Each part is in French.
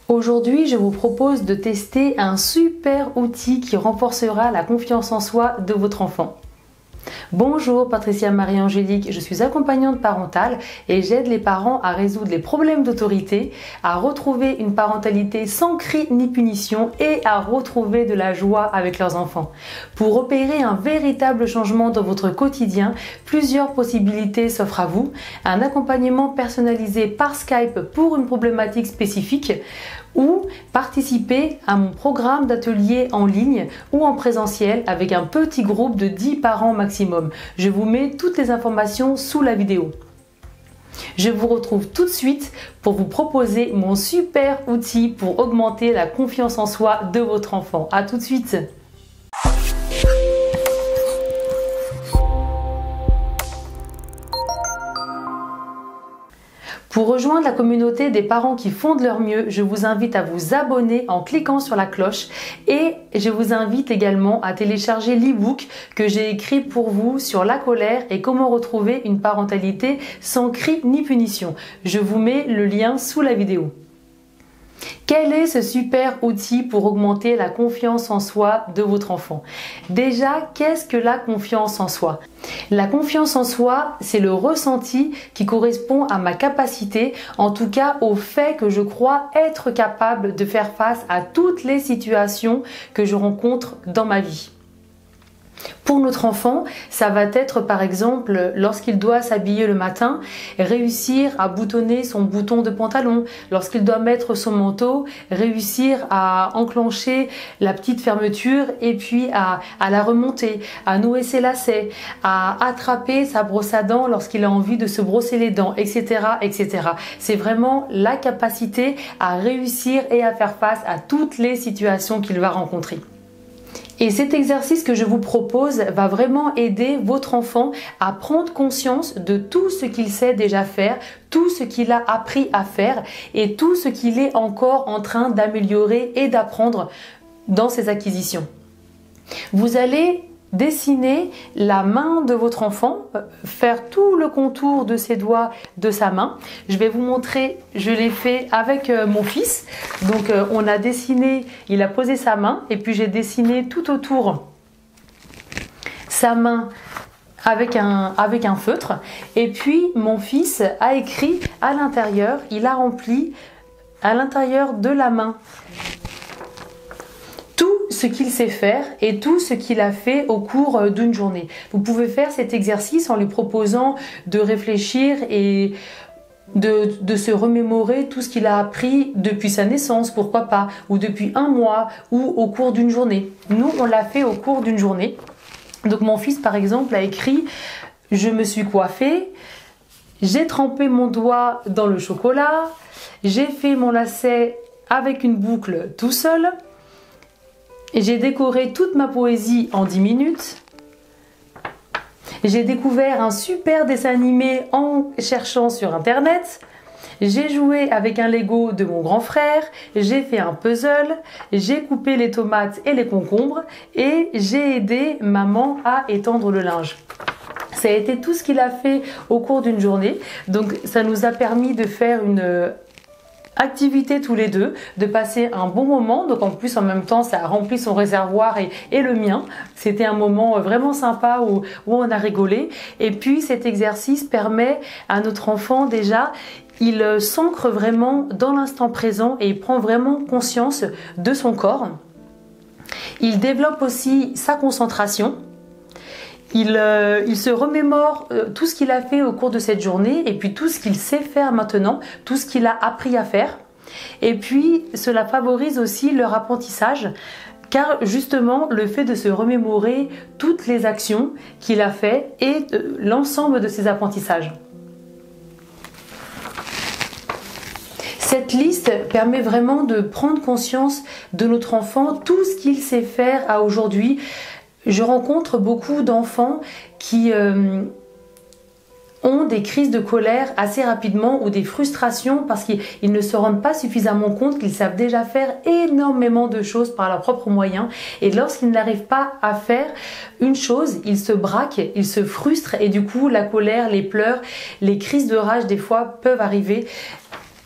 Aujourd'hui, je vous propose de tester un super outil qui renforcera la confiance en soi de votre enfant. Bonjour, Patricia Marie-Angélique, je suis accompagnante parentale et j'aide les parents à résoudre les problèmes d'autorité, à retrouver une parentalité sans cri ni punition et à retrouver de la joie avec leurs enfants. Pour opérer un véritable changement dans votre quotidien, plusieurs possibilités s'offrent à vous. Un accompagnement personnalisé par Skype pour une problématique spécifique, ou participer à mon programme d'atelier en ligne ou en présentiel avec un petit groupe de 10 parents maximum. Je vous mets toutes les informations sous la vidéo. Je vous retrouve tout de suite pour vous proposer mon super outil pour augmenter la confiance en soi de votre enfant. À tout de suite! Pour rejoindre la communauté des parents qui font de leur mieux, je vous invite à vous abonner en cliquant sur la cloche et je vous invite également à télécharger l'e-book que j'ai écrit pour vous sur la colère et comment retrouver une parentalité sans cri ni punition. Je vous mets le lien sous la vidéo. Quel est ce super outil pour augmenter la confiance en soi de votre enfant? Déjà, qu'est-ce que la confiance en soi? La confiance en soi, c'est le ressenti qui correspond à ma capacité, en tout cas au fait que je crois être capable de faire face à toutes les situations que je rencontre dans ma vie. Pour notre enfant, ça va être par exemple lorsqu'il doit s'habiller le matin, réussir à boutonner son bouton de pantalon, lorsqu'il doit mettre son manteau, réussir à enclencher la petite fermeture et puis à la remonter, à nouer ses lacets, à attraper sa brosse à dents lorsqu'il a envie de se brosser les dents, etc., etc. C'est vraiment la capacité à réussir et à faire face à toutes les situations qu'il va rencontrer. Et cet exercice que je vous propose va vraiment aider votre enfant à prendre conscience de tout ce qu'il sait déjà faire, tout ce qu'il a appris à faire et tout ce qu'il est encore en train d'améliorer et d'apprendre dans ses acquisitions. Vous allez dessiner la main de votre enfant, faire tout le contour de ses doigts de sa main. Je vais vous montrer, je l'ai fait avec mon fils. Donc on a dessiné, il a posé sa main et puis j'ai dessiné tout autour sa main avec un feutre. Et puis mon fils a écrit à l'intérieur, il a rempli à l'intérieur de la main ce qu'il sait faire et tout ce qu'il a fait au cours d'une journée. Vous pouvez faire cet exercice en lui proposant de réfléchir et de se remémorer tout ce qu'il a appris depuis sa naissance, pourquoi pas, ou depuis un mois, ou au cours d'une journée. Nous, on l'a fait au cours d'une journée. Donc mon fils, par exemple, a écrit « Je me suis coiffée, j'ai trempé mon doigt dans le chocolat, j'ai fait mon lacet avec une boucle tout seul, j'ai décoré toute ma poésie en 10 minutes. J'ai découvert un super dessin animé en cherchant sur internet. J'ai joué avec un Lego de mon grand frère. J'ai fait un puzzle. J'ai coupé les tomates et les concombres. Et j'ai aidé maman à étendre le linge. Ça a été tout ce qu'il a fait au cours d'une journée. Donc ça nous a permis de faire une activité tous les deux, de passer un bon moment. Donc en plus en même temps ça a rempli son réservoir et le mien. C'était un moment vraiment sympa où on a rigolé. Et puis cet exercice permet à notre enfant déjà, il s'ancre vraiment dans l'instant présent et il prend vraiment conscience de son corps. Il développe aussi sa concentration. Il se remémore tout ce qu'il a fait au cours de cette journée et puis tout ce qu'il sait faire maintenant, tout ce qu'il a appris à faire. Et puis cela favorise aussi leur apprentissage car justement le fait de se remémorer toutes les actions qu'il a fait et l'ensemble de ses apprentissages. Cette liste permet vraiment de prendre conscience de notre enfant, tout ce qu'il sait faire à aujourd'hui. Je rencontre beaucoup d'enfants qui ont des crises de colère assez rapidement ou des frustrations parce qu'ils ne se rendent pas suffisamment compte qu'ils savent déjà faire énormément de choses par leurs propres moyens et lorsqu'ils n'arrivent pas à faire une chose, ils se braquent, ils se frustrent et du coup la colère, les pleurs, les crises de rage des fois peuvent arriver.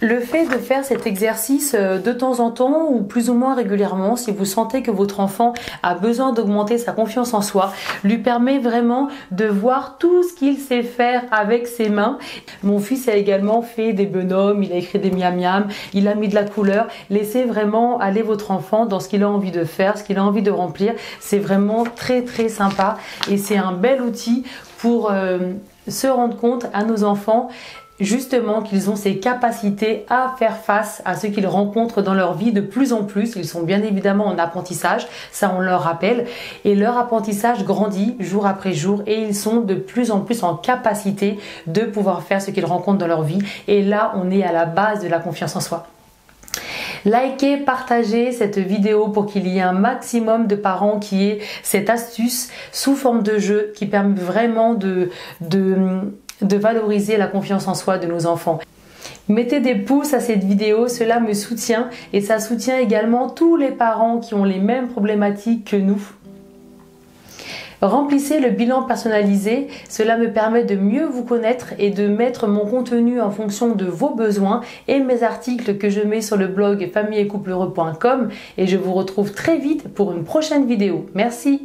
Le fait de faire cet exercice de temps en temps ou plus ou moins régulièrement, si vous sentez que votre enfant a besoin d'augmenter sa confiance en soi, lui permet vraiment de voir tout ce qu'il sait faire avec ses mains. Mon fils a également fait des bonhommes, il a écrit des miam miam, il a mis de la couleur. Laissez vraiment aller votre enfant dans ce qu'il a envie de faire, ce qu'il a envie de remplir. C'est vraiment très très sympa et c'est un bel outil pour se rendre compte à nos enfants justement qu'ils ont ces capacités à faire face à ce qu'ils rencontrent dans leur vie de plus en plus. Ils sont bien évidemment en apprentissage, ça on leur rappelle, et leur apprentissage grandit jour après jour et ils sont de plus en plus en capacité de pouvoir faire ce qu'ils rencontrent dans leur vie. Et là, on est à la base de la confiance en soi. Likez, partagez cette vidéo pour qu'il y ait un maximum de parents qui aient cette astuce sous forme de jeu qui permet vraiment de valoriser la confiance en soi de nos enfants. Mettez des pouces à cette vidéo, cela me soutient et ça soutient également tous les parents qui ont les mêmes problématiques que nous. Remplissez le bilan personnalisé, cela me permet de mieux vous connaître et de mettre mon contenu en fonction de vos besoins et mes articles que je mets sur le blog familleetcoupleheureux.com et je vous retrouve très vite pour une prochaine vidéo. Merci.